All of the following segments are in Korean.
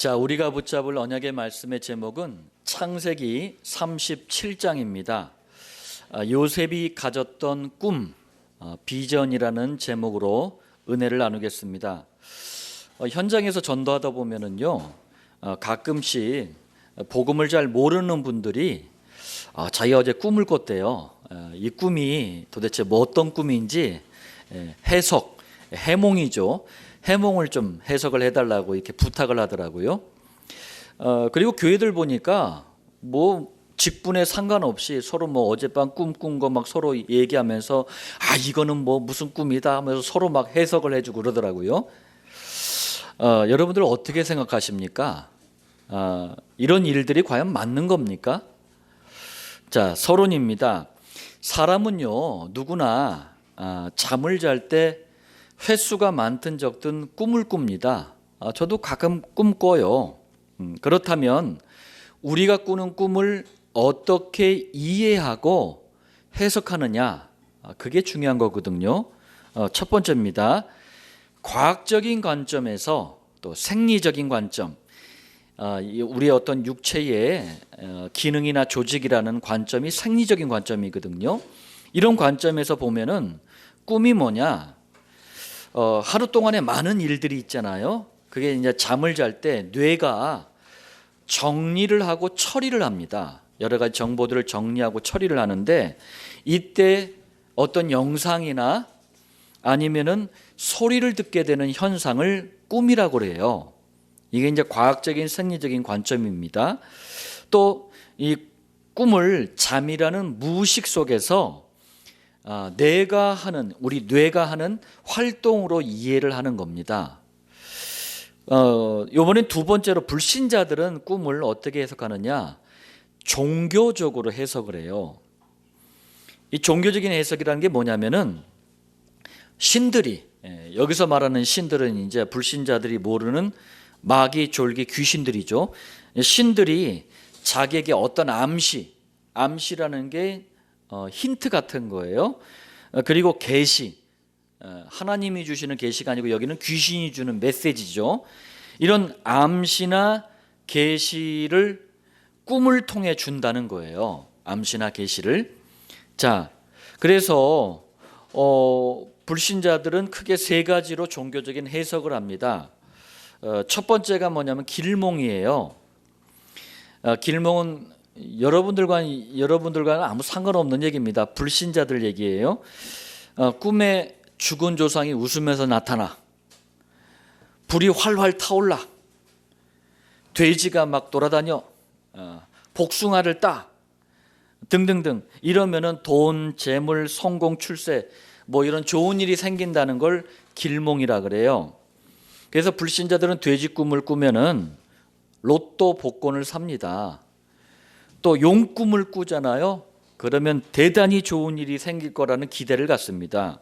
자, 우리가 붙잡을 언약의 말씀의 제목은 창세기 37장입니다. 요셉이 가졌던 꿈, 비전이라는 제목으로 은혜를 나누겠습니다. 현장에서 전도하다 보면은요, 가끔씩 복음을 잘 모르는 분들이 자기가 어제 꿈을 꿨대요. 이 꿈이 도대체 뭐 어떤 꿈인지 해석, 해몽이죠. 해몽을 좀 해석을 해달라고 이렇게 부탁을 하더라고요. 그리고 교회들 보니까 뭐 직분에 상관없이 서로 뭐 어젯밤 꿈 꾼 거 막 서로 얘기하면서 이거는 뭐 무슨 꿈이다 하면서 서로 막 해석을 해주고 그러더라고요. 여러분들 어떻게 생각하십니까? 이런 일들이 과연 맞는 겁니까? 자, 서론입니다. 사람은요 누구나 잠을 잘 때 횟수가 많든 적든 꿈을 꿉니다. 저도 가끔 꿈 꿔요. 그렇다면 우리가 꾸는 꿈을 어떻게 이해하고 해석하느냐, 그게 중요한 거거든요. 첫 번째입니다. 과학적인 관점에서 또 생리적인 관점, 우리의 어떤 육체의 기능이나 조직이라는 관점이 생리적인 관점이거든요. 이런 관점에서 보면은 꿈이 뭐냐? 하루 동안에 많은 일들이 있잖아요. 그게 이제 잠을 잘 때 뇌가 정리를 하고 처리를 합니다. 여러 가지 정보들을 정리하고 처리를 하는데 이때 어떤 영상이나 아니면은 소리를 듣게 되는 현상을 꿈이라고 그래요. 이게 이제 과학적인 생리적인 관점입니다. 또 이 꿈을 잠이라는 무의식 속에서 우리 뇌가 하는 활동으로 이해를 하는 겁니다. 이번엔 두 번째로 불신자들은 꿈을 어떻게 해석하느냐? 종교적으로 해석을 해요. 이 종교적인 해석이라는 게 뭐냐면은 신들이, 여기서 말하는 신들은 이제 불신자들이 모르는 마귀, 졸기, 귀신들이죠. 신들이 자기에게 어떤 암시라는 게 힌트 같은 거예요. 그리고 계시, 하나님이 주시는 계시가 아니고 여기는 귀신이 주는 메시지죠. 이런 암시나 계시를 꿈을 통해 준다는 거예요. 암시나 계시를. 자, 그래서 불신자들은 크게 세 가지로 종교적인 해석을 합니다. 첫 번째가 뭐냐면 길몽이에요. 길몽은 여러분들과는 아무 상관없는 얘기입니다. 불신자들 얘기예요. 꿈에 죽은 조상이 웃으면서 나타나, 불이 활활 타올라, 돼지가 막 돌아다녀, 복숭아를 따 등등등, 이러면은 돈, 재물, 성공, 출세 뭐 이런 좋은 일이 생긴다는 걸 길몽이라 그래요. 그래서 불신자들은 돼지 꿈을 꾸면은 로또 복권을 삽니다. 또 용꿈을 꾸잖아요. 그러면 대단히 좋은 일이 생길 거라는 기대를 갖습니다.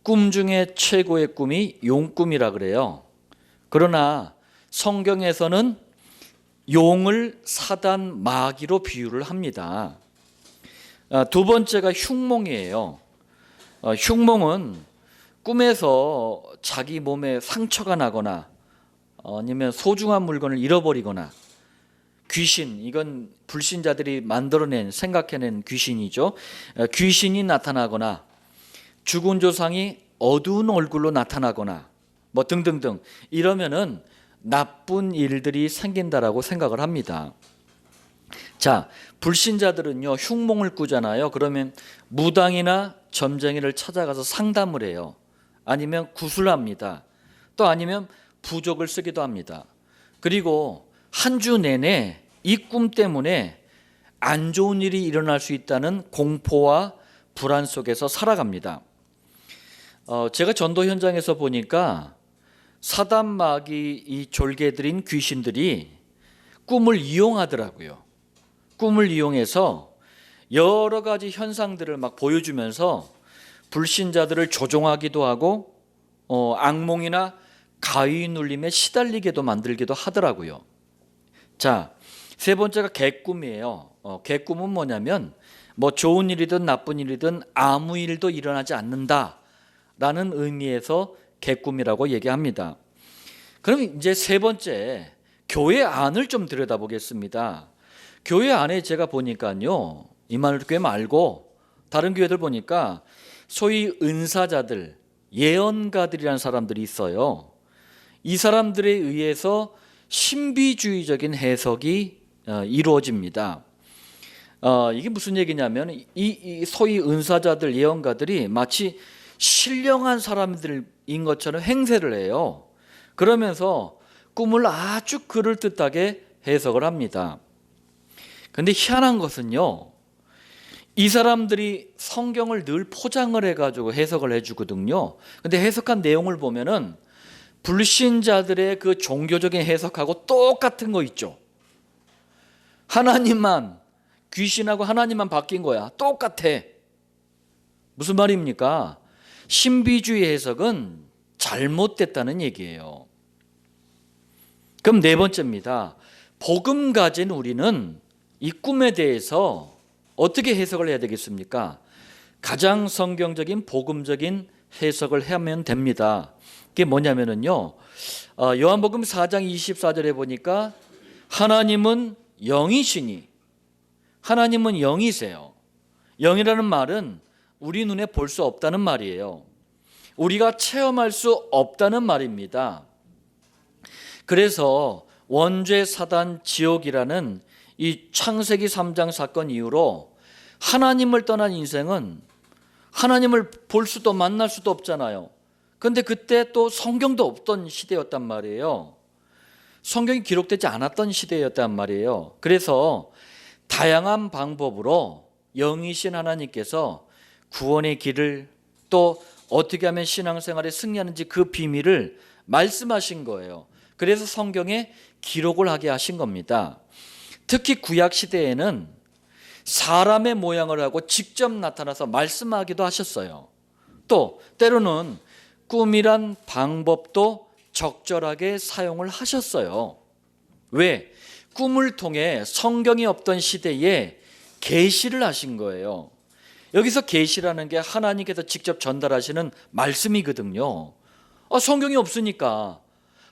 꿈 중에 최고의 꿈이 용꿈이라 그래요. 그러나 성경에서는 용을 사단 마귀로 비유를 합니다. 두 번째가 흉몽이에요. 흉몽은 꿈에서 자기 몸에 상처가 나거나 아니면 소중한 물건을 잃어버리거나, 귀신, 이건 불신자들이 만들어낸, 생각해낸 귀신이죠. 귀신이 나타나거나, 죽은 조상이 어두운 얼굴로 나타나거나 뭐 등등등, 이러면은 나쁜 일들이 생긴다라고 생각을 합니다. 자, 불신자들은요 흉몽을 꾸잖아요. 그러면 무당이나 점쟁이를 찾아가서 상담을 해요. 아니면 구슬합니다. 또 아니면 부적을 쓰기도 합니다. 그리고 한 주 내내 이 꿈 때문에 안 좋은 일이 일어날 수 있다는 공포와 불안 속에서 살아갑니다. 제가 전도 현장에서 보니까 사단 마귀 이 졸개들인 귀신들이 꿈을 이용하더라고요. 꿈을 이용해서 여러 가지 현상들을 막 보여주면서 불신자들을 조종하기도 하고 악몽이나 가위 눌림에 시달리게도 만들기도 하더라고요. 자, 세 번째가 개꿈이에요. 개꿈은 뭐냐면 뭐 좋은 일이든 나쁜 일이든 아무 일도 일어나지 않는다라는 의미에서 개꿈이라고 얘기합니다. 그럼 이제 세 번째, 교회 안을 좀 들여다보겠습니다. 교회 안에 제가 보니까요, 이마누엘교회 말고 다른 교회들 보니까 소위 은사자들, 예언가들이라는 사람들이 있어요. 이 사람들에 의해서 신비주의적인 해석이 이루어집니다. 이게 무슨 얘기냐면 이 소위 은사자들, 예언가들이 마치 신령한 사람들인 것처럼 행세를 해요. 그러면서 꿈을 아주 그럴듯하게 해석을 합니다. 그런데 희한한 것은요, 이 사람들이 성경을 늘 포장을 해가지고 해석을 해주거든요. 근데 해석한 내용을 보면은 불신자들의 그 종교적인 해석하고 똑같은 거 있죠. 하나님만, 귀신하고 하나님만 바뀐 거야. 똑같아. 무슨 말입니까? 신비주의 해석은 잘못됐다는 얘기예요. 그럼 네 번째입니다. 복음 가진 우리는 이 꿈에 대해서 어떻게 해석을 해야 되겠습니까? 가장 성경적인 복음적인 해석을 하면 됩니다. 그게 뭐냐면요, 요한복음 4장 24절에 보니까 하나님은 영이시니, 하나님은 영이세요. 영이라는 말은 우리 눈에 볼 수 없다는 말이에요. 우리가 체험할 수 없다는 말입니다. 그래서 원죄, 사단, 지옥이라는 이 창세기 3장 사건 이후로 하나님을 떠난 인생은 하나님을 볼 수도 만날 수도 없잖아요. 그런데 그때 또 성경도 없던 시대였단 말이에요. 성경이 기록되지 않았던 시대였단 말이에요. 그래서 다양한 방법으로 영이신 하나님께서 구원의 길을, 또 어떻게 하면 신앙생활에 승리하는지 그 비밀을 말씀하신 거예요. 그래서 성경에 기록을 하게 하신 겁니다. 특히 구약 시대에는 사람의 모양을 하고 직접 나타나서 말씀하기도 하셨어요. 또 때로는 꿈이란 방법도 적절하게 사용을 하셨어요. 왜? 꿈을 통해 성경이 없던 시대에 계시를 하신 거예요. 여기서 계시라는 게 하나님께서 직접 전달하시는 말씀이거든요. 성경이 없으니까,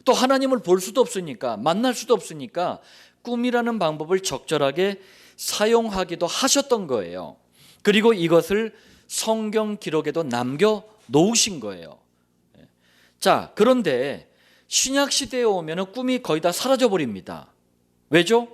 또 하나님을 볼 수도 없으니까, 만날 수도 없으니까 꿈이라는 방법을 적절하게 사용하기도 하셨던 거예요. 그리고 이것을 성경 기록에도 남겨 놓으신 거예요. 자, 그런데 신약 시대에 오면 꿈이 거의 다 사라져 버립니다. 왜죠?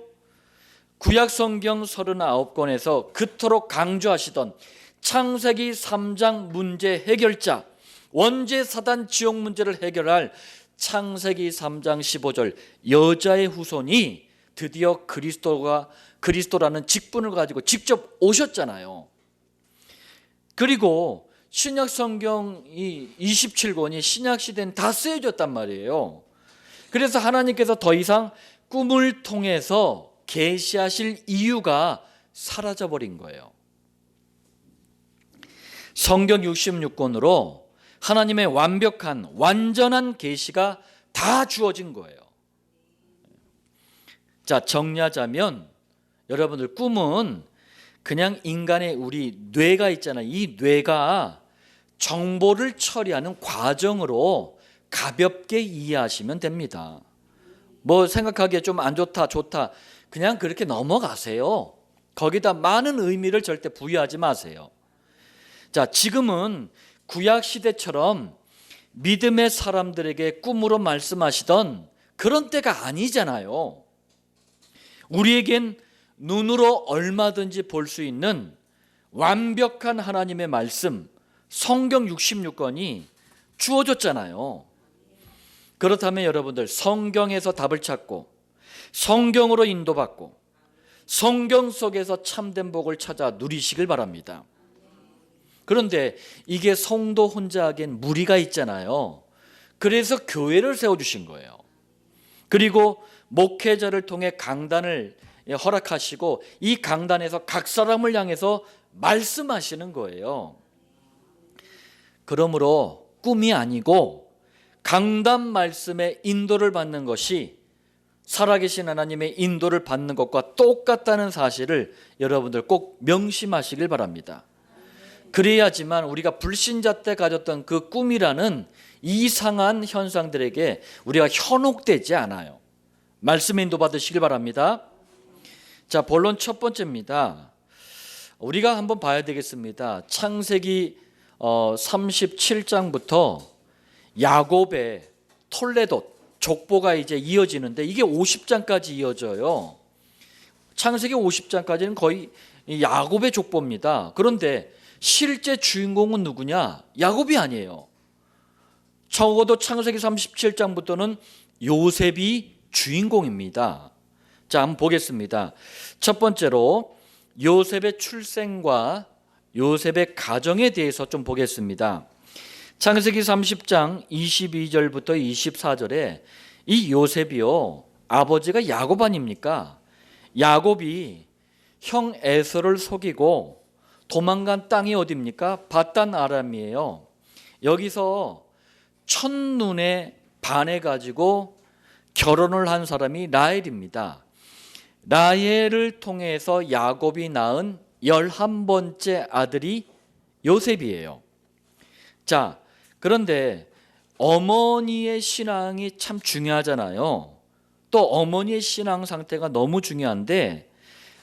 구약 성경 39권에서 그토록 강조하시던 창세기 3장 문제 해결자, 원죄, 사단, 지옥 문제를 해결할 창세기 3장 15절 여자의 후손이 드디어 그리스도라는 직분을 가지고 직접 오셨잖아요. 그리고 신약 성경이 27권이 신약 시대는 다 쓰여졌단 말이에요. 그래서 하나님께서 더 이상 꿈을 통해서 계시하실 이유가 사라져 버린 거예요. 성경 66권으로 하나님의 완벽한 완전한 계시가 다 주어진 거예요. 자, 정리하자면 여러분들, 꿈은 그냥 인간의 우리 뇌가 있잖아요. 이 뇌가 정보를 처리하는 과정으로 가볍게 이해하시면 됩니다. 뭐 생각하기에 좀 안 좋다, 좋다, 그냥 그렇게 넘어가세요. 거기다 많은 의미를 절대 부여하지 마세요. 자, 지금은 구약 시대처럼 믿음의 사람들에게 꿈으로 말씀하시던 그런 때가 아니잖아요. 우리에겐 눈으로 얼마든지 볼 수 있는 완벽한 하나님의 말씀, 성경 66권이 주어졌잖아요. 그렇다면 여러분들, 성경에서 답을 찾고 성경으로 인도받고 성경 속에서 참된 복을 찾아 누리시길 바랍니다. 그런데 이게 성도 혼자 하기엔 무리가 있잖아요. 그래서 교회를 세워주신 거예요. 그리고 목회자를 통해 강단을 허락하시고 이 강단에서 각 사람을 향해서 말씀하시는 거예요. 그러므로 꿈이 아니고 강단 말씀의 인도를 받는 것이 살아계신 하나님의 인도를 받는 것과 똑같다는 사실을 여러분들 꼭 명심하시길 바랍니다. 그래야지만 우리가 불신자 때 가졌던 그 꿈이라는 이상한 현상들에게 우리가 현혹되지 않아요. 말씀에 인도받으시길 바랍니다. 자, 본론 첫 번째입니다. 우리가 한번 봐야 되겠습니다. 창세기 37장부터 야곱의 톨레도 족보가 이제 이어지는데 이게 50장까지 이어져요. 창세기 50장까지는 거의 야곱의 족보입니다. 그런데 실제 주인공은 누구냐? 야곱이 아니에요. 적어도 창세기 37장부터는 요셉이 주인공입니다. 자, 한번 보겠습니다. 첫 번째로 요셉의 출생과 요셉의 가정에 대해서 좀 보겠습니다. 창세기 30장 22절부터 24절에 이 요셉이요, 아버지가 야곱 아닙니까? 야곱이 형 에서를 속이고 도망간 땅이 어디입니까? 밧단 아람이에요. 여기서 첫눈에 반해가지고 결혼을 한 사람이 라헬입니다. 라헬을 통해서 야곱이 낳은 11번째 아들이 요셉이에요. 자, 그런데 어머니의 신앙이 참 중요하잖아요. 또 어머니의 신앙 상태가 너무 중요한데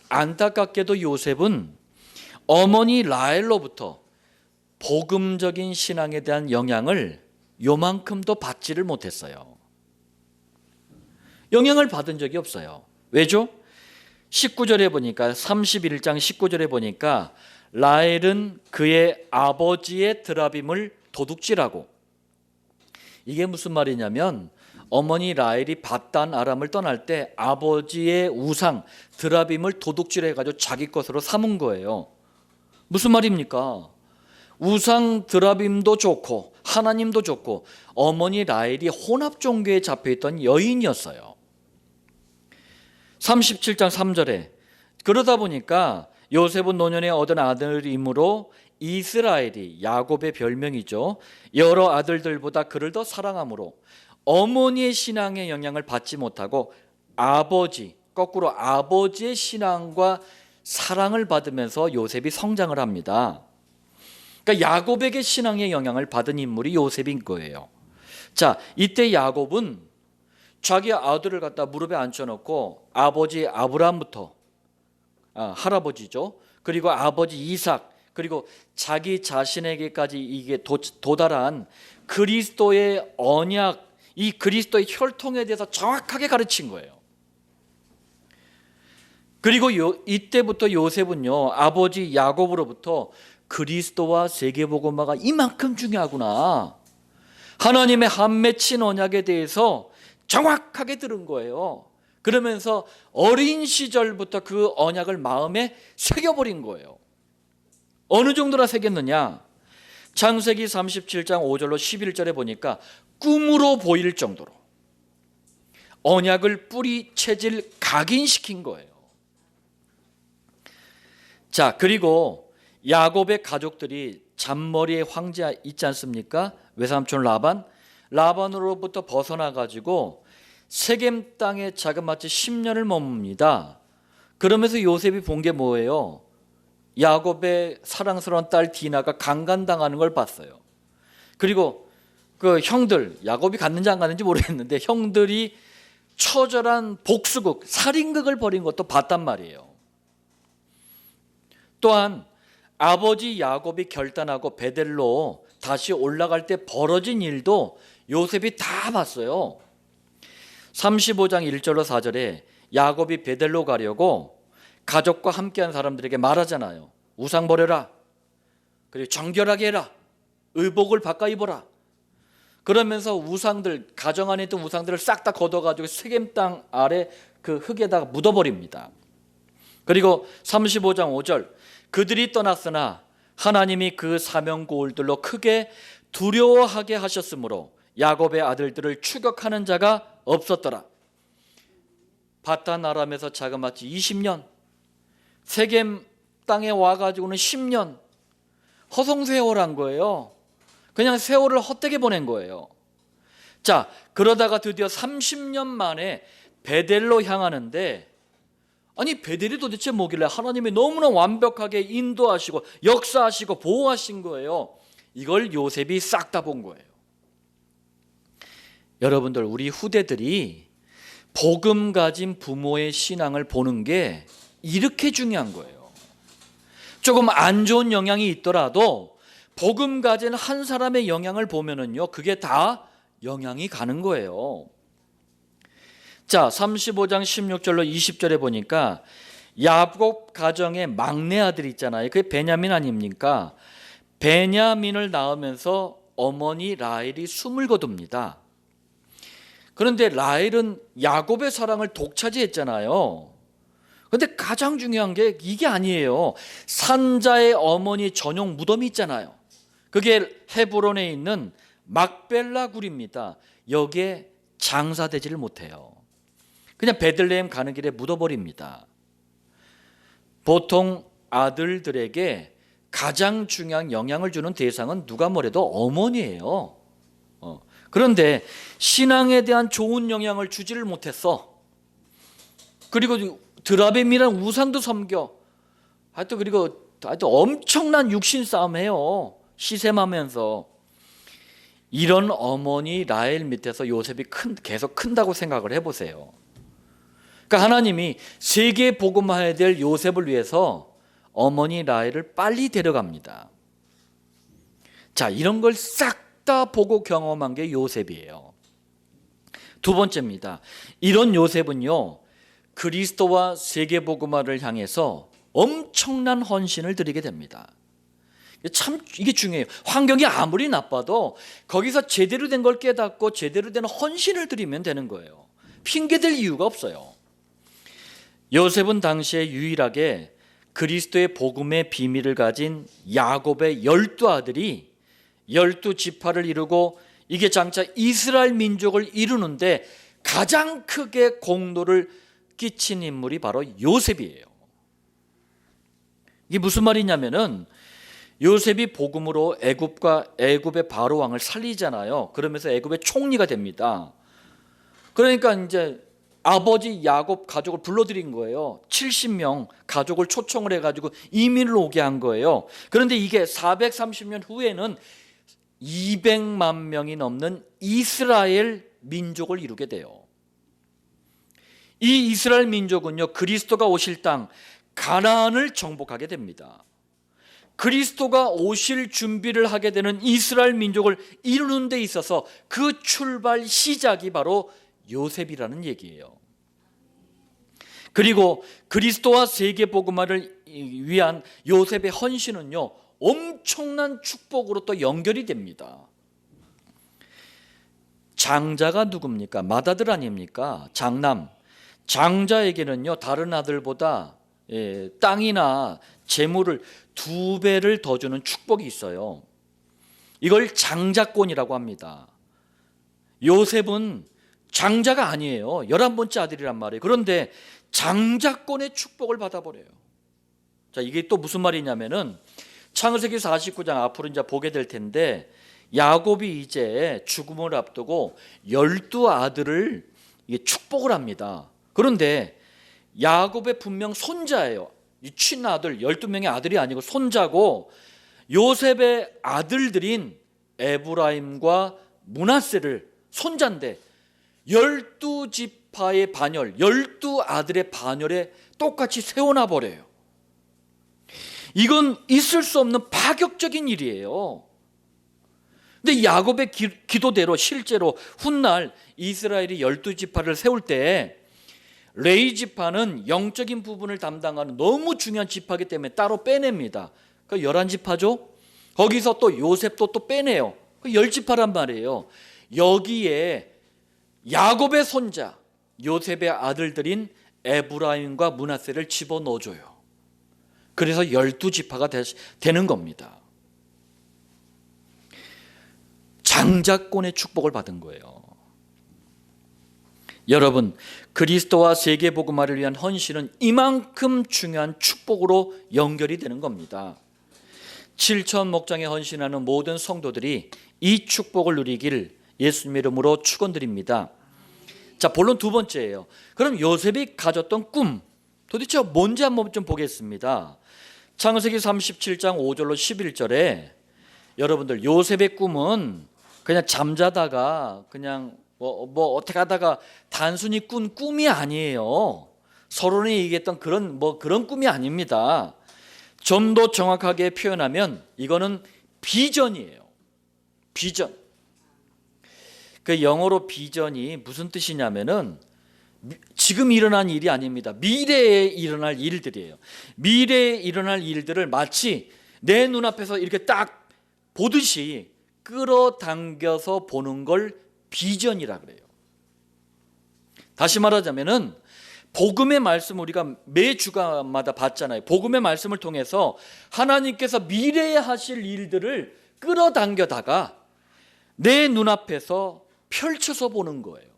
안타깝게도 요셉은 어머니 라헬로부터 복음적인 신앙에 대한 영향을 요만큼도 받지를 못했어요. 영향을 받은 적이 없어요. 왜죠? 19절에 보니까 31장 19절에 보니까 라헬은 그의 아버지의 드라빔을 도둑질하고, 이게 무슨 말이냐면 어머니 라헬이 밧단 아람을 떠날 때 아버지의 우상 드라빔을 도둑질해가지고 자기 것으로 삼은 거예요. 무슨 말입니까? 우상 드라빔도 좋고 하나님도 좋고 어머니 라헬이 혼합 종교에 잡혀있던 여인이었어요. 37장 3절에 그러다 보니까 요셉은 노년에 얻은 아들이므로 이스라엘이, 야곱의 별명이죠, 여러 아들들보다 그를 더 사랑하므로 어머니의 신앙의 영향을 받지 못하고 아버지, 거꾸로 아버지의 신앙과 사랑을 받으면서 요셉이 성장을 합니다. 그러니까 야곱에게 신앙의 영향을 받은 인물이 요셉인 거예요. 자, 이때 야곱은 자기 아들을 갖다 무릎에 앉혀놓고 아버지 아브라함부터, 할아버지죠, 그리고 아버지 이삭, 그리고 자기 자신에게까지 이게 도달한 그리스도의 언약, 이 그리스도의 혈통에 대해서 정확하게 가르친 거예요. 그리고 이때부터 요셉은요, 아버지 야곱으로부터 그리스도와 세계복음화가 이만큼 중요하구나, 하나님의 한 맺힌 언약에 대해서 정확하게 들은 거예요. 그러면서 어린 시절부터 그 언약을 마음에 새겨버린 거예요. 어느 정도나 새겼느냐? 창세기 37장 5절로 11절에 보니까 꿈으로 보일 정도로 언약을 뿌리 체질 각인시킨 거예요. 자, 그리고 야곱의 가족들이 잔머리의 황제 있지 않습니까? 외삼촌 라반으로부터 벗어나가지고 세겜 땅에 자그마치 10년을 머뭅니다. 그러면서 요셉이 본 게 뭐예요? 야곱의 사랑스러운 딸 디나가 강간당하는 걸 봤어요. 그리고 그 형들, 야곱이 갔는지 안 갔는지 모르겠는데 형들이 처절한 복수극, 살인극을 벌인 것도 봤단 말이에요. 또한 아버지 야곱이 결단하고 베델로 다시 올라갈 때 벌어진 일도 요셉이 다 봤어요. 35장 1절로 4절에 야곱이 베델로 가려고 가족과 함께한 사람들에게 말하잖아요. 우상 버려라, 그리고 정결하게 해라, 의복을 바꿔 입어라. 그러면서 우상들, 가정 안에 있던 우상들을 싹 다 걷어가지고 세겜 땅 아래 그 흙에다가 묻어버립니다. 그리고 35장 5절, 그들이 떠났으나 하나님이 그 사명고울들로 크게 두려워하게 하셨으므로 야곱의 아들들을 추격하는 자가 없었더라. 밧단 아람에서 자그마치 20년, 세겜 땅에 와가지고는 10년 허송세월한 거예요. 그냥 세월을 헛되게 보낸 거예요. 자, 그러다가 드디어 30년 만에 베델로 향하는데, 아니 베델이 도대체 뭐길래 하나님이 너무나 완벽하게 인도하시고 역사하시고 보호하신 거예요. 이걸 요셉이 싹 다 본 거예요. 여러분들, 우리 후대들이 복음 가진 부모의 신앙을 보는 게 이렇게 중요한 거예요. 조금 안 좋은 영향이 있더라도 복음 가진 한 사람의 영향을 보면은요, 그게 다 영향이 가는 거예요. 자, 35장 16절로 20절에 보니까 야곱 가정의 막내 아들 있잖아요. 그게 베냐민 아닙니까? 베냐민을 낳으면서 어머니 라헬이 숨을 거둡니다. 그런데 라헬은 야곱의 사랑을 독차지했잖아요. 그런데 가장 중요한 게 이게 아니에요. 산자의 어머니 전용 무덤이 있잖아요. 그게 헤브론에 있는 막벨라 굴입니다. 여기에 장사되지를 못해요. 그냥 베들레헴 가는 길에 묻어버립니다. 보통 아들들에게 가장 중요한 영향을 주는 대상은 누가 뭐래도 어머니예요. 그런데 신앙에 대한 좋은 영향을 주지를 못했어. 그리고 드라빔이라는 우상도 섬겨. 하여튼 엄청난 육신 싸움해요. 시샘하면서. 이런 어머니 라헬 밑에서 요셉이 계속 큰다고 생각을 해보세요. 그러니까 하나님이 세계 복음화해야 될 요셉을 위해서 어머니 라헬을 빨리 데려갑니다. 자, 이런 걸 싹 다 보고 경험한 게 요셉이에요. 두 번째입니다. 이런 요셉은요, 그리스도와 세계 복음화를 향해서 엄청난 헌신을 드리게 됩니다. 참 이게 중요해요. 환경이 아무리 나빠도 거기서 제대로 된 걸 깨닫고 제대로 된 헌신을 드리면 되는 거예요. 핑계댈 이유가 없어요. 요셉은 당시에 유일하게 그리스도의 복음의 비밀을 가진 야곱의 12아들이 12지파를 이루고 이게 장차 이스라엘 민족을 이루는데 가장 크게 공로를 끼친 인물이 바로 요셉이에요. 이게 무슨 말이냐면은 요셉이 복음으로 애굽의 바로 왕을 살리잖아요. 그러면서 애굽의 총리가 됩니다. 그러니까 이제 아버지 야곱 가족을 불러들인 거예요. 70명 가족을 초청을 해가지고 이민을 오게 한 거예요. 그런데 이게 430년 후에는 200만 명이 넘는 이스라엘 민족을 이루게 돼요. 이 이스라엘 민족은요, 그리스도가 오실 땅 가나안을 정복하게 됩니다. 그리스도가 오실 준비를 하게 되는 이스라엘 민족을 이루는 데 있어서 그 출발 시작이 바로 요셉이라는 얘기예요. 그리고 그리스도와 세계 복음화를 위한 요셉의 헌신은요, 엄청난 축복으로 또 연결이 됩니다. 장자가 누굽니까? 맏아들 아닙니까? 장남. 장자에게는요, 다른 아들보다 땅이나 재물을 2배를 더 주는 축복이 있어요. 이걸 장자권이라고 합니다. 요셉은 장자가 아니에요. 11번째 아들이란 말이에요. 그런데 장자권의 축복을 받아버려요. 자, 이게 또 무슨 말이냐면은 창세기 49장 앞으로 이제 보게 될 텐데, 야곱이 이제 죽음을 앞두고 12아들을 축복을 합니다. 그런데 야곱의 분명 손자예요. 이 친아들 12명의 아들이 아니고 손자고, 요셉의 아들들인 에브라임과 므낫세를 손자인데 12지파의 반열, 12아들의 반열에 똑같이 세워놔 버려요. 이건 있을 수 없는 파격적인 일이에요. 근데 야곱의 기도대로 실제로 훗날 이스라엘이 12지파를 세울 때 레위 지파는 영적인 부분을 담당하는 너무 중요한 지파이기 때문에 따로 빼냅니다. 그 11지파죠. 거기서 또 요셉도 또 빼내요. 그 10지파란 말이에요. 여기에 야곱의 손자 요셉의 아들들인 에브라임과 므낫세를 집어넣어줘요. 그래서 12지파가 되는 겁니다. 장자권의 축복을 받은 거예요. 여러분, 그리스도와 세계 복음화를 위한 헌신은 이만큼 중요한 축복으로 연결이 되는 겁니다. 7천 목장에 헌신하는 모든 성도들이 이 축복을 누리길 예수님 이름으로 축원드립니다. 자, 본론 두 번째예요. 그럼 요셉이 가졌던 꿈 도대체 뭔지 한번 좀 보겠습니다. 창세기 37장 5절로 11절에 여러분들, 요셉의 꿈은 그냥 잠자다가 그냥 뭐 어떻게 하다가 단순히 꾼 꿈이 아니에요. 서론에 얘기했던 그런 꿈이 아닙니다. 좀 더 정확하게 표현하면 이거는 비전이에요. 비전. 그 영어로 비전이 무슨 뜻이냐면은 지금 일어난 일이 아닙니다. 미래에 일어날 일들이에요. 미래에 일어날 일들을 마치 내 눈앞에서 이렇게 딱 보듯이 끌어당겨서 보는 걸 비전이라 그래요. 다시 말하자면은 복음의 말씀 우리가 매 주간마다 봤잖아요. 복음의 말씀을 통해서 하나님께서 미래에 하실 일들을 끌어당겨다가 내 눈앞에서 펼쳐서 보는 거예요.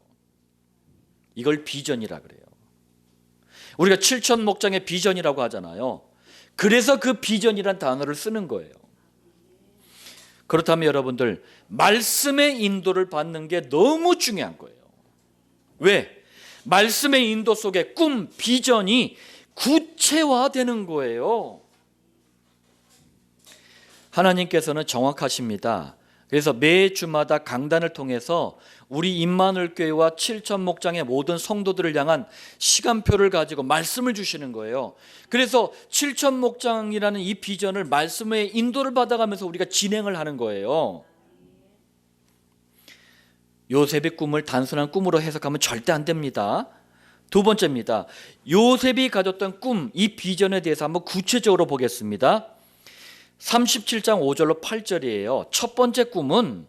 이걸 비전이라 그래요. 우리가 7천 목장의 비전이라고 하잖아요. 그래서 그 비전이란 단어를 쓰는 거예요. 그렇다면 여러분들, 말씀의 인도를 받는 게 너무 중요한 거예요. 왜? 말씀의 인도 속에 꿈, 비전이 구체화되는 거예요. 하나님께서는 정확하십니다. 그래서 매 주마다 강단을 통해서 우리 임마누엘 교회와 7천 목장의 모든 성도들을 향한 시간표를 가지고 말씀을 주시는 거예요. 그래서 7천 목장이라는 이 비전을 말씀의 인도를 받아가면서 우리가 진행을 하는 거예요. 요셉의 꿈을 단순한 꿈으로 해석하면 절대 안 됩니다. 두 번째입니다. 요셉이 가졌던 꿈, 이 비전에 대해서 한번 구체적으로 보겠습니다. 37장 5절로 8절이에요. 첫 번째 꿈은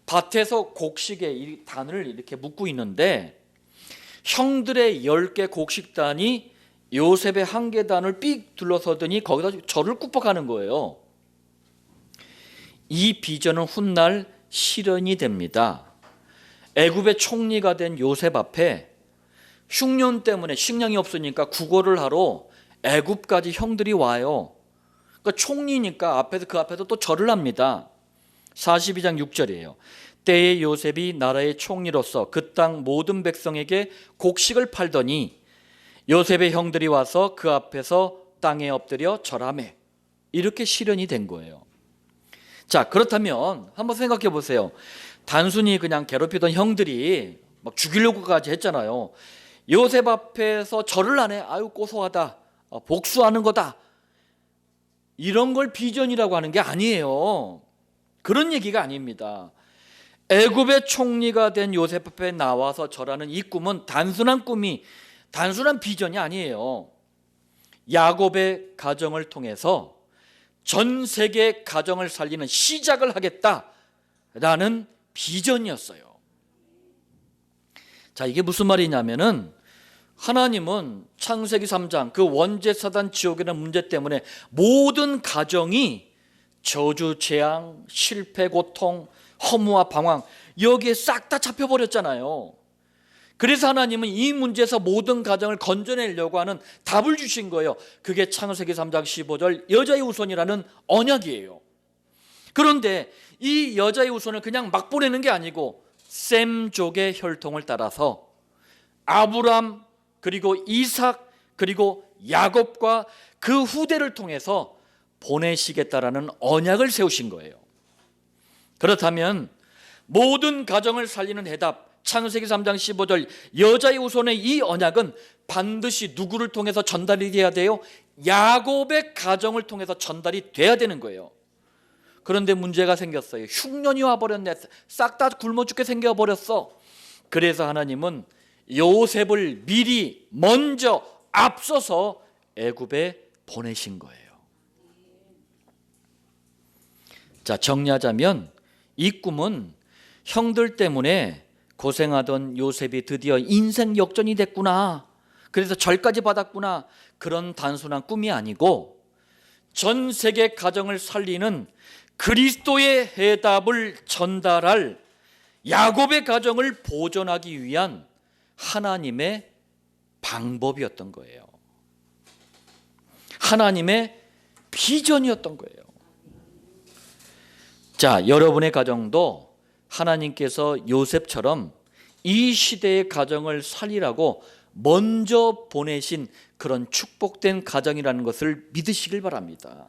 밭에서 곡식에 이 단을 이렇게 묶고 있는데 형들의 10개 곡식단이 요셉의 한 개 단을 삑 둘러서더니 거기다 절을 꾹박하는 거예요. 이 비전은 훗날 실현이 됩니다. 애굽의 총리가 된 요셉 앞에 흉년 때문에 식량이 없으니까 구걸을 하러 애굽까지 형들이 와요. 그러니까 총리니까 그 앞에서 또 절을 합니다. 42장 6절이에요. 때에 요셉이 나라의 총리로서 그 땅 모든 백성에게 곡식을 팔더니 요셉의 형들이 와서 그 앞에서 땅에 엎드려 절하매. 이렇게 실현이 된 거예요. 자, 그렇다면 한번 생각해 보세요. 단순히 그냥 괴롭히던 형들이 막 죽이려고까지 했잖아요. 요셉 앞에서 절을 안 해. 아유 고소하다. 복수하는 거다. 이런 걸 비전이라고 하는 게 아니에요. 그런 얘기가 아닙니다. 애굽의 총리가 된 요셉 앞에 나와서 절하는 이 꿈은 단순한 비전이 아니에요. 야곱의 가정을 통해서 전 세계 가정을 살리는 시작을 하겠다라는 비전이었어요. 자, 이게 무슨 말이냐면은 하나님은 창세기 3장 그 원죄 사단 지옥이라는 문제 때문에 모든 가정이 저주, 재앙, 실패, 고통, 허무와 방황 여기에 싹 다 잡혀버렸잖아요. 그래서 하나님은 이 문제에서 모든 가정을 건져내려고 하는 답을 주신 거예요. 그게 창세기 3장 15절 여자의 후손이라는 언약이에요. 그런데 이 여자의 후손을 그냥 막 보내는 게 아니고 셈족의 혈통을 따라서 아브람 그리고 이삭 그리고 야곱과 그 후대를 통해서 보내시겠다라는 언약을 세우신 거예요. 그렇다면 모든 가정을 살리는 해답 창세기 3장 15절 여자의 후손의 이 언약은 반드시 누구를 통해서 전달이 돼야 돼요? 야곱의 가정을 통해서 전달이 돼야 되는 거예요. 그런데 문제가 생겼어요. 흉년이 와버렸네. 싹 다 굶어 죽게 생겨버렸어. 그래서 하나님은 요셉을 미리 먼저 앞서서 애굽에 보내신 거예요. 자, 정리하자면 이 꿈은 형들 때문에 고생하던 요셉이 드디어 인생 역전이 됐구나. 그래서 절까지 받았구나. 그런 단순한 꿈이 아니고 전 세계 가정을 살리는 그리스도의 해답을 전달할 야곱의 가정을 보존하기 위한 하나님의 방법이었던 거예요. 하나님의 비전이었던 거예요. 자, 여러분의 가정도 하나님께서 요셉처럼 이 시대의 가정을 살리라고 먼저 보내신 그런 축복된 가정이라는 것을 믿으시길 바랍니다.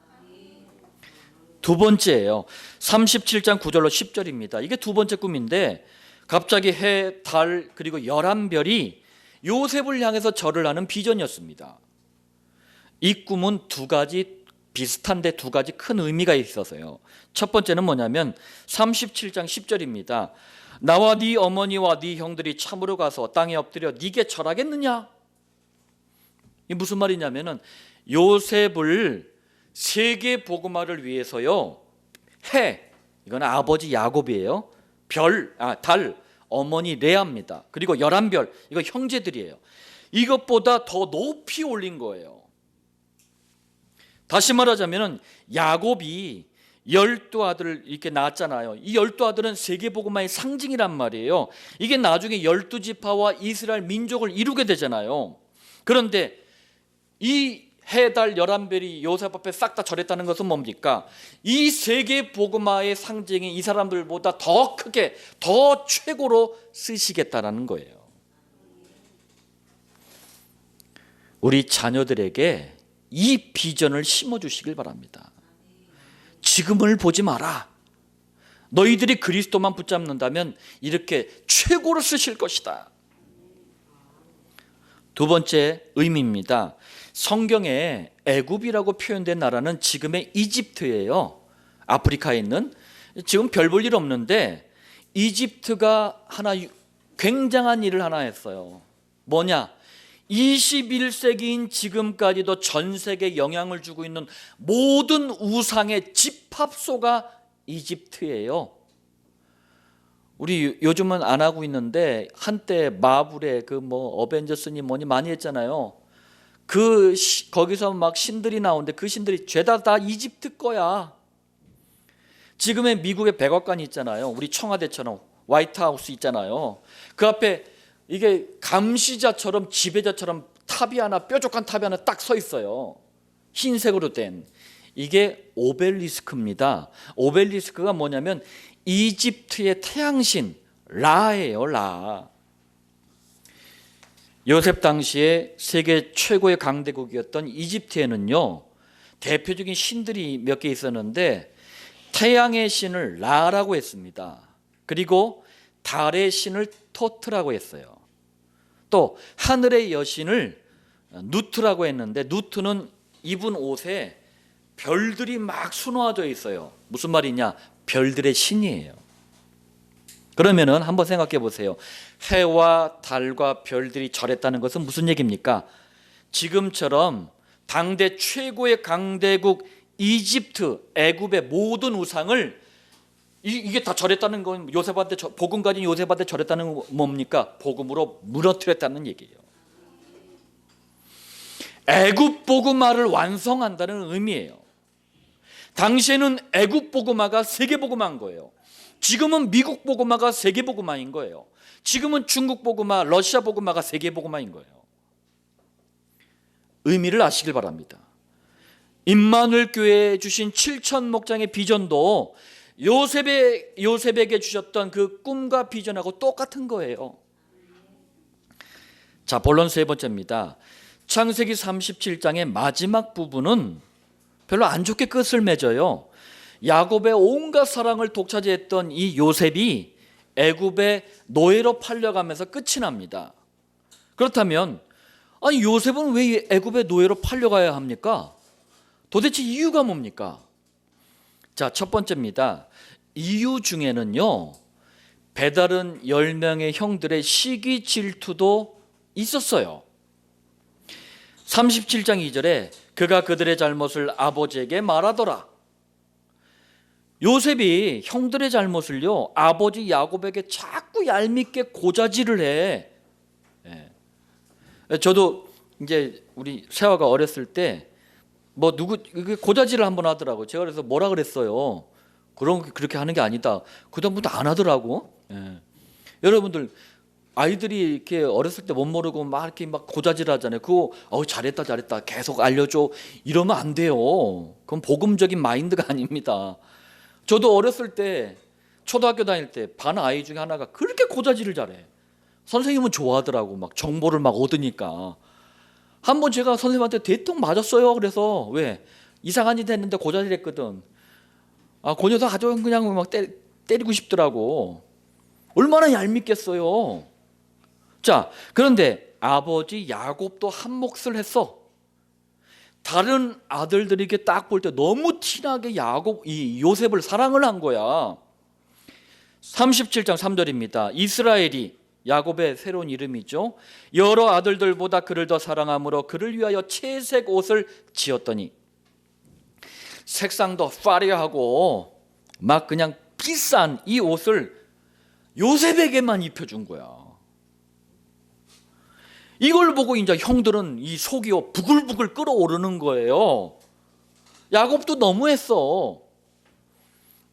두 번째예요. 37장 9절로 10절입니다. 이게 두 번째 꿈인데 갑자기 해, 달, 그리고 11별이 요셉을 향해서 절을 하는 비전이었습니다. 이 꿈은 두 가지 비슷한데 두 가지 큰 의미가 있어서요. 첫 번째는 뭐냐면 37장 10절입니다. 나와 네 어머니와 네 형들이 참으로 가서 땅에 엎드려 네게 절하겠느냐? 이 무슨 말이냐면은 요셉을 세계 복음화를 위해서요. 해, 이건 아버지 야곱이에요. 달, 어머니 레아입니다. 그리고 11별, 이거 형제들이에요. 이것보다 더 높이 올린 거예요. 다시 말하자면 야곱이 12아들을 이렇게 낳았잖아요. 이 12아들은 세계복음화의 상징이란 말이에요. 이게 나중에 12지파와 이스라엘 민족을 이루게 되잖아요. 그런데 이 해, 달, 11별이 요셉 앞에 싹 다 절했다는 것은 뭡니까? 이 세계복음화의 상징이 이 사람들보다 더 크게, 더 최고로 쓰시겠다는 거예요. 우리 자녀들에게 이 비전을 심어주시길 바랍니다. 지금을 보지 마라. 너희들이 그리스도만 붙잡는다면 이렇게 최고로 쓰실 것이다. 두 번째 의미입니다. 성경에 애굽이라고 표현된 나라는 지금의 이집트예요. 아프리카에 있는. 지금 별 볼 일 없는데 이집트가 하나 굉장한 일을 하나 했어요. 뭐냐? 21세기인 지금까지도 전 세계에 영향을 주고 있는 모든 우상의 집합소가 이집트예요. 우리 요즘은 안 하고 있는데 한때 마블의 그 어벤져스니 뭐니 많이 했잖아요. 거기서 막 신들이 나오는데 그 신들이 죄다 다 이집트 거야. 지금의 미국의 백악관이 있잖아요. 우리 청와대처럼 화이트하우스 있잖아요. 그 앞에 이게 감시자처럼 지배자처럼 탑이 하나, 뾰족한 탑이 하나 딱 서 있어요. 흰색으로 된. 이게 오벨리스크입니다. 오벨리스크가 뭐냐면 이집트의 태양신 라예요. 라. 요셉 당시에 세계 최고의 강대국이었던 이집트에는요, 대표적인 신들이 몇 개 있었는데 태양의 신을 라라고 했습니다. 그리고 달의 신을 토트라고 했어요. 또 하늘의 여신을 누트라고 했는데 누트는 입은 옷에 별들이 막 수놓아져 있어요. 무슨 말이냐? 별들의 신이에요. 그러면은 한번 생각해 보세요. 해와 달과 별들이 절했다는 것은 무슨 얘기입니까? 지금처럼 당대 최고의 강대국 이집트, 애굽의 모든 우상을 이게 다 절했다는 건 요셉한테 복음 가진 요셉한테 절했다는 건 뭡니까? 복음으로 무너뜨렸다는 얘기예요. 애굽 복음화를 완성한다는 의미예요. 당시에는 애굽 복음화가 세계 복음화인 거예요. 지금은 미국 복음화가 세계 복음화인 거예요. 지금은 중국 복음화, 러시아 복음화가 세계 복음화인 거예요. 의미를 아시길 바랍니다. 임마누엘 교회에 주신 7천 목장의 비전도 요셉에게 주셨던 그 꿈과 비전하고 똑같은 거예요. 자, 본론 세 번째입니다. 창세기 37장의 마지막 부분은 별로 안 좋게 끝을 맺어요. 야곱의 온갖 사랑을 독차지했던 이 요셉이 애굽의 노예로 팔려가면서 끝이 납니다. 그렇다면 아니 요셉은 왜 애굽의 노예로 팔려가야 합니까? 도대체 이유가 뭡니까? 자, 첫 번째입니다. 이유 중에는요, 배다른 10명의 형들의 시기 질투도 있었어요. 37장 2절에 그가 그들의 잘못을 아버지에게 말하더라. 요셉이 형들의 잘못을요, 아버지 야곱에게 자꾸 얄밉게 고자질을 해. 저도 이제 우리 세화가 어렸을 때 고자질을 한번 하더라고. 제가 그래서 뭐라 그랬어요? 그렇게 하는 게 아니다. 그다음부터 안 하더라고. 여러분들 아이들이 이렇게 어렸을 때 못 모르고 막 이렇게 막 고자질 하잖아요. 그거 잘했다 계속 알려줘 이러면 안 돼요. 그건 복음적인 마인드가 아닙니다. 저도 어렸을 때 초등학교 다닐 때 반 아이 중에 하나가 그렇게 고자질을 잘해. 선생님은 좋아하더라고. 막 정보를 막 얻으니까. 한번 제가 선생님한테 대통 맞았어요. 그래서 왜 이상한 짓 했는데 고자질했거든. 그 녀석 아주 그냥 막 때리고 싶더라고. 얼마나 얄밉겠어요. 자, 그런데 아버지 야곱도 한 몫을 했어. 다른 아들들이 이렇게 딱 볼 때 너무 티나게 이 요셉을 사랑을 한 거야. 37장 3절입니다. 이스라엘이, 야곱의 새로운 이름이죠, 여러 아들들보다 그를 더 사랑함으로 그를 위하여 채색 옷을 지었더니, 색상도 화려하고 막 그냥 비싼 이 옷을 요셉에게만 입혀준 거야. 이걸 보고 이제 형들은 이 속이 부글부글 끓어오르는 거예요. 야곱도 너무했어.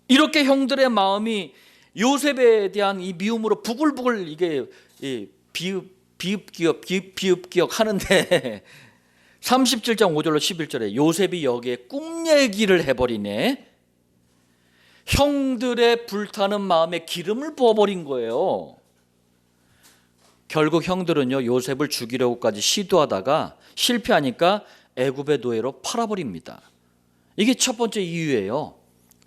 이렇게 형들의 마음이 요셉에 대한 이 미움으로 부글부글 이게 비읍기역 하는데 37장 5절로 11절에 요셉이 여기에 꿈 얘기를 해버리네. 형들의 불타는 마음에 기름을 부어버린 거예요. 결국 형들은요, 요셉을 죽이려고까지 시도하다가 실패하니까 애굽의 노예로 팔아버립니다. 이게 첫 번째 이유예요.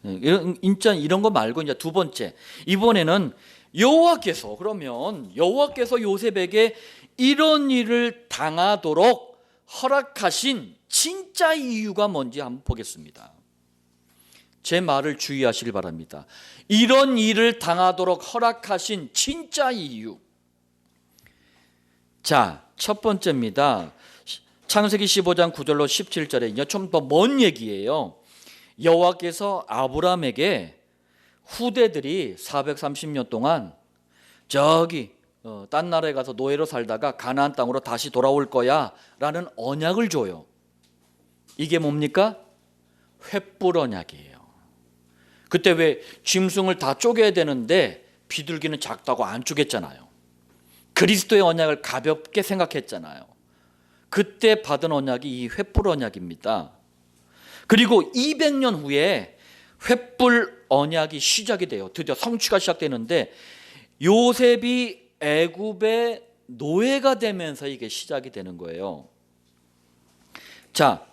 이런 거 말고 이제 두 번째, 이번에는 여호와께서, 그러면 여호와께서 요셉에게 이런 일을 당하도록 허락하신 진짜 이유가 뭔지 한번 보겠습니다. 제 말을 주의하시길 바랍니다. 이런 일을 당하도록 허락하신 진짜 이유. 자, 첫 번째입니다. 창세기 15장 9절로 17절에 이제 좀 더 먼 얘기예요. 여호와께서 아브라함에게 후대들이 430년 동안 저기 딴 나라에 가서 노예로 살다가 가나안 땅으로 다시 돌아올 거야 라는 언약을 줘요. 이게 뭡니까? 횃불 언약이에요. 그때 왜 짐승을 다 쪼개야 되는데 비둘기는 작다고 안 쪼갰잖아요. 그리스도의 언약을 가볍게 생각했잖아요. 그때 받은 언약이 이 횃불 언약입니다. 그리고 200년 후에 횃불 언약이 시작이 돼요. 드디어 성취가 시작되는데 요셉이 애굽의 노예가 되면서 이게 시작이 되는 거예요. 자,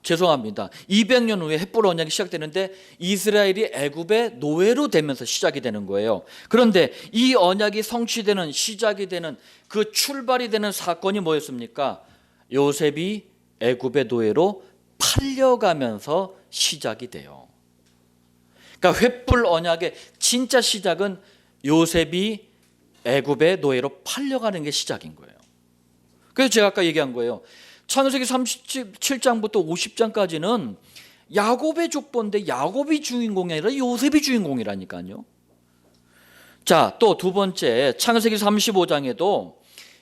죄송합니다. 200년 후에 횃불 언약이 시작되는데 이스라엘이 애굽의 노예로 되면서 시작이 되는 거예요. 그런데 이 언약이 성취되는, 시작이 되는, 그 출발이 되는 사건이 뭐였습니까? 요셉이 애굽의 노예로 팔려가면서 시작이 돼요. 그러니까 횃불 언약의 진짜 시작은 요셉이 애굽의 노예로 팔려가는 게 시작인 거예요. 그래서 제가 아까 얘기한 거예요. 창세기 37장부터 50장까지는 야곱의 족보인데 야곱이 주인공이 아니라 요셉이 주인공이라니까요. 자, 또 두 번째, 창세기 35장에도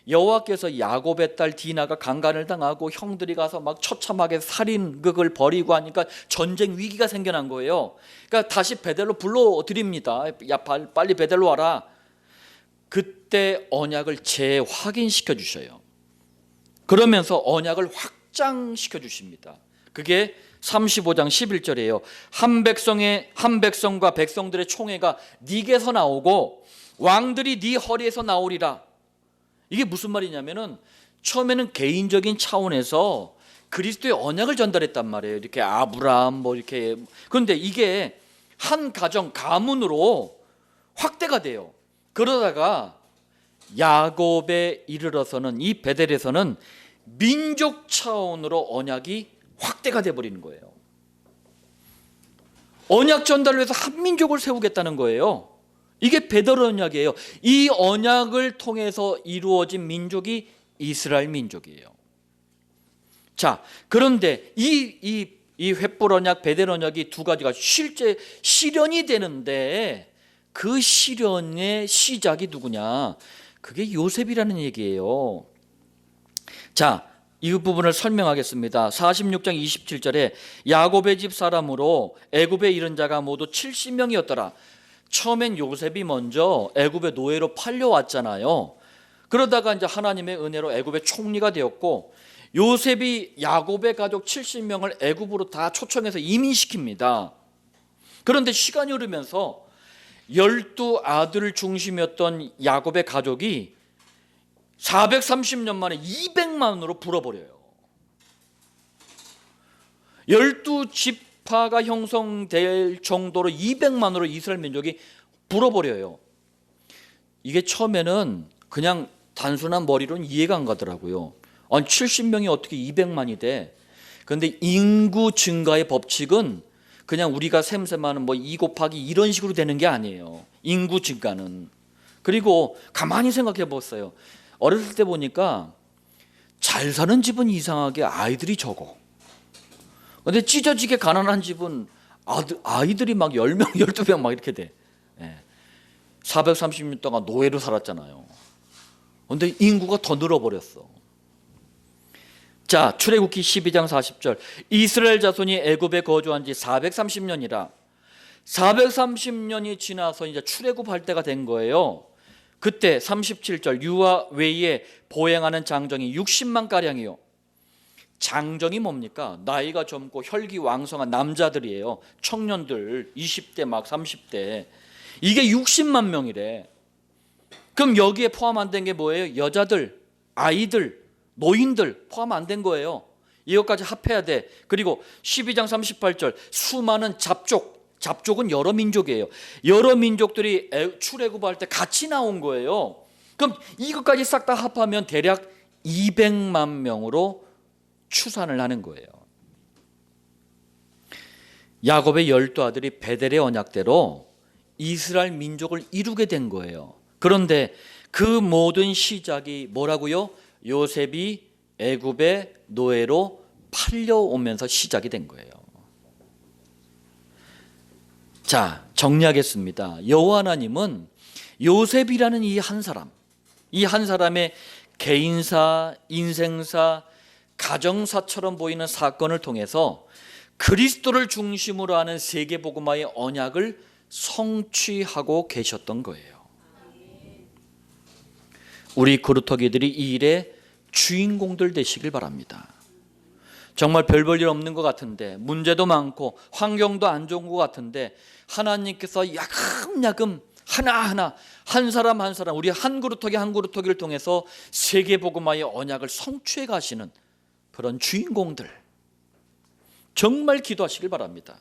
여호와께서 야곱의 딸 디나가 강간을 당하고 형들이 가서 막 처참하게 살인극을 벌이고 하니까 전쟁 위기가 생겨난 거예요. 그러니까 다시 베델로 불러드립니다. 야, 빨리 베델로 와라. 그때 언약을 재확인시켜 주셔요. 그러면서 언약을 확장시켜 주십니다. 그게 35장 11절이에요. 한 백성과 백성들의 총회가 네게서 나오고 왕들이 네 허리에서 나오리라. 이게 무슨 말이냐면은 처음에는 개인적인 차원에서 그리스도의 언약을 전달했단 말이에요. 이렇게 아브라함 이렇게. 그런데 이게 한 가정 가문으로 확대가 돼요. 그러다가 야곱에 이르러서는 이 베델에서는 민족 차원으로 언약이 확대가 돼 버리는 거예요. 언약 전달을 위해서 한 민족을 세우겠다는 거예요. 이게 베델 언약이에요. 이 언약을 통해서 이루어진 민족이 이스라엘 민족이에요. 자, 그런데 이 횃불 언약, 베델 언약이 두 가지가 실제 실현이 되는데 그 실현의 시작이 누구냐? 그게 요셉이라는 얘기예요. 자, 이 부분을 설명하겠습니다. 46장 27절에 야곱의 집 사람으로 애굽에 이른 자가 모두 70명이었더라. 처음엔 요셉이 먼저 애굽의 노예로 팔려왔잖아요. 그러다가 이제 하나님의 은혜로 애굽의 총리가 되었고 요셉이 야곱의 가족 70명을 애굽으로 다 초청해서 이민시킵니다. 그런데 시간이 흐르면서 12아들 중심이었던 야곱의 가족이 430년 만에 200만으로 불어버려요. 12지파가 형성될 정도로 200만으로 이스라엘 민족이 불어버려요. 이게 처음에는 그냥 단순한 머리로는 이해가 안 가더라고요. 아니 70명이 어떻게 200만이 돼? 그런데 인구 증가의 법칙은 그냥 우리가 셈셈하는 뭐 2 곱하기 이런 식으로 되는 게 아니에요. 인구 증가는. 그리고 가만히 생각해 보세요. 어렸을 때 보니까 잘 사는 집은 이상하게 아이들이 적어. 근데 찢어지게 가난한 집은 아이들이 막 10명, 12명 막 이렇게 돼. 430년 동안 노예로 살았잖아요. 근데 인구가 더 늘어버렸어. 자, 출애굽기 12장 40절. 이스라엘 자손이 애굽에 거주한 지 430년이라. 430년이 지나서 이제 출애굽할 때가 된 거예요. 그때 37절 유아 외에 보행하는 장정이 60만 가량이요. 장정이 뭡니까? 나이가 젊고 혈기왕성한 남자들이에요. 청년들 20대 막 30대. 이게 60만 명이래. 그럼 여기에 포함 안 된 게 뭐예요? 여자들, 아이들, 노인들 포함 안 된 거예요. 이것까지 합해야 돼. 그리고 12장 38절 수많은 잡족은 여러 민족이에요. 여러 민족들이 출애굽할 때 같이 나온 거예요. 그럼 이것까지 싹 다 합하면 대략 200만 명으로 추산을 하는 거예요. 야곱의 12아들이 베델의 언약대로 이스라엘 민족을 이루게 된 거예요. 그런데 그 모든 시작이 뭐라고요? 요셉이 애굽의 노예로 팔려오면서 시작이 된 거예요. 자, 정리하겠습니다. 여호와 하나님은 요셉이라는 이 한 사람의 개인사, 인생사, 가정사처럼 보이는 사건을 통해서 그리스도를 중심으로 하는 세계복음화의 언약을 성취하고 계셨던 거예요. 우리 그루터기들이 이 일의 주인공들 되시길 바랍니다. 정말 별 볼 일 없는 것 같은데, 문제도 많고 환경도 안 좋은 것 같은데, 하나님께서 야금야금 하나하나 한 사람 한 사람 우리 한 그루터기를 통해서 세계복음화의 언약을 성취해 가시는 그런 주인공들, 정말 기도하시길 바랍니다.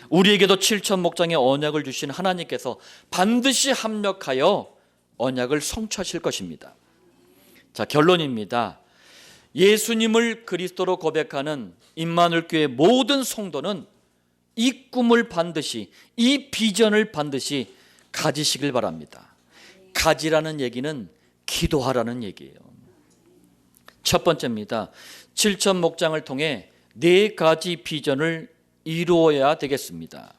우리에게도 7천 목장의 언약을 주신 하나님께서 반드시 합력하여 언약을 성취하실 것입니다. 자, 결론입니다. 예수님을 그리스도로 고백하는 임마누엘 교회 모든 성도는 이 꿈을 반드시, 이 비전을 반드시 가지시길 바랍니다. 가지라는 얘기는 기도하라는 얘기예요. 첫 번째입니다. 7천 목장을 통해 4가지 비전을 이루어야 되겠습니다.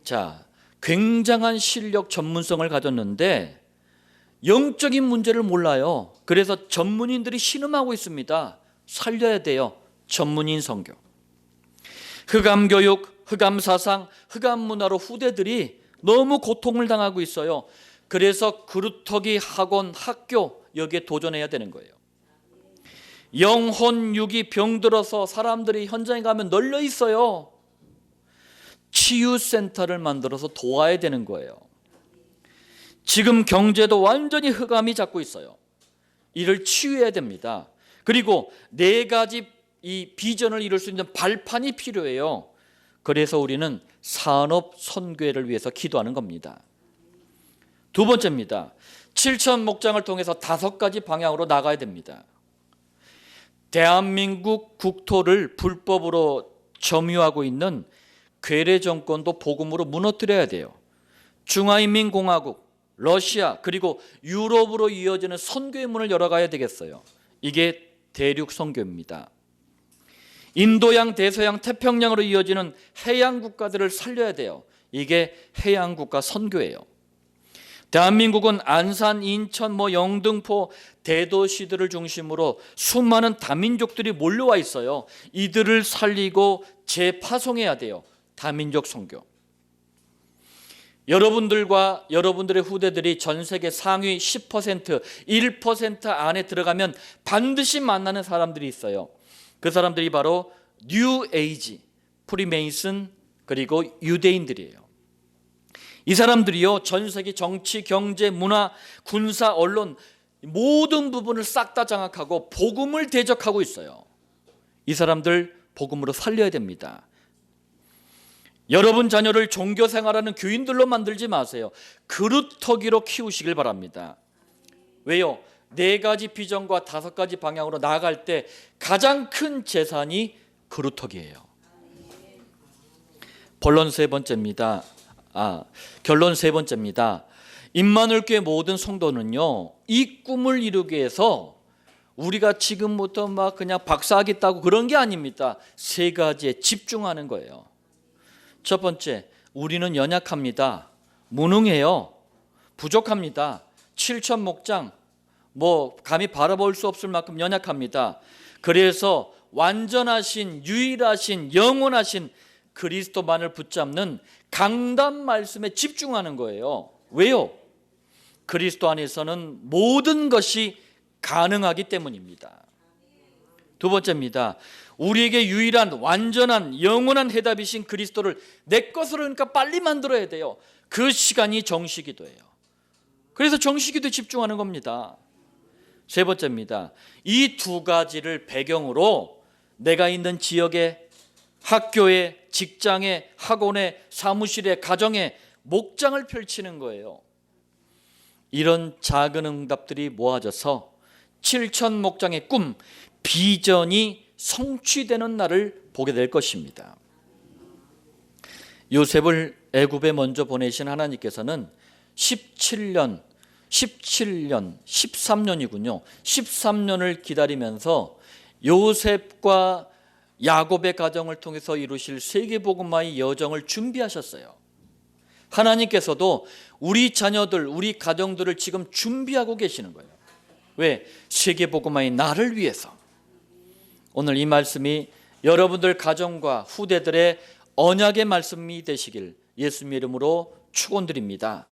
자, 굉장한 실력, 전문성을 가졌는데 영적인 문제를 몰라요. 그래서 전문인들이 신음하고 있습니다. 살려야 돼요. 전문인 선교. 흑암 교육, 흑암 사상, 흑암 문화로 후대들이 너무 고통을 당하고 있어요. 그래서 그루터기 학원, 학교 여기에 도전해야 되는 거예요. 영혼 육이 병들어서 사람들이 현장에 가면 널려 있어요. 치유센터를 만들어서 도와야 되는 거예요. 지금 경제도 완전히 흑암이 잡고 있어요. 이를 치유해야 됩니다. 그리고 4가지 이 비전을 이룰 수 있는 발판이 필요해요. 그래서 우리는 산업 선교회를 위해서 기도하는 겁니다. 두 번째입니다. 7천 목장을 통해서 5가지 방향으로 나가야 됩니다. 대한민국 국토를 불법으로 점유하고 있는 괴뢰 정권도 복음으로 무너뜨려야 돼요. 중화인민공화국, 러시아 그리고 유럽으로 이어지는 선교의 문을 열어가야 되겠어요. 이게 대륙 선교입니다. 인도양, 대서양, 태평양으로 이어지는 해양 국가들을 살려야 돼요. 이게 해양 국가 선교예요. 대한민국은 안산, 인천, 영등포 대도시들을 중심으로 수많은 다민족들이 몰려와 있어요. 이들을 살리고 재파송해야 돼요. 다민족 선교. 여러분들과 여러분들의 후대들이 전 세계 상위 10%, 1% 안에 들어가면 반드시 만나는 사람들이 있어요. 그 사람들이 바로 뉴 에이지, 프리메이슨 그리고 유대인들이에요. 이 사람들이요, 전 세계 정치, 경제, 문화, 군사, 언론 모든 부분을 싹 다 장악하고 복음을 대적하고 있어요. 이 사람들 복음으로 살려야 됩니다. 여러분 자녀를 종교 생활하는 교인들로 만들지 마세요. 그루터기로 키우시길 바랍니다. 왜요? 4가지 비전과 5가지 방향으로 나아갈 때 가장 큰 재산이 그루터기예요. 결론 세 번째입니다. 임마누엘 교회 모든 성도는요, 이 꿈을 이루기 위해서 우리가 지금부터 막 그냥 박사학위 따고 그런 게 아닙니다. 3가지에 집중하는 거예요. 첫 번째, 우리는 연약합니다. 무능해요. 부족합니다. 7천 목장 감히 바라볼 수 없을 만큼 연약합니다. 그래서 완전하신, 유일하신, 영원하신 그리스도만을 붙잡는 강단 말씀에 집중하는 거예요. 왜요? 그리스도 안에서는 모든 것이 가능하기 때문입니다. 두 번째입니다. 우리에게 유일한 완전한 영원한 해답이신 그리스도를 내 것으로 그러니까 빨리 만들어야 돼요. 그 시간이 정시기도예요. 그래서 정시기도에 집중하는 겁니다. 세 번째입니다. 이 2가지를 배경으로 내가 있는 지역에, 학교에, 직장에, 학원에, 사무실에, 가정에 목장을 펼치는 거예요. 이런 작은 응답들이 모아져서 7천 목장의 꿈, 비전이 성취되는 날을 보게 될 것입니다. 요셉을 애굽에 먼저 보내신 하나님께서는 13년이군요. 13년을 기다리면서 요셉과 야곱의 가정을 통해서 이루실 세계복음화의 여정을 준비하셨어요. 하나님께서도 우리 자녀들, 우리 가정들을 지금 준비하고 계시는 거예요. 왜? 세계복음화의 나를 위해서. 오늘 이 말씀이 여러분들 가정과 후대들의 언약의 말씀이 되시길 예수님의 이름으로 축원드립니다.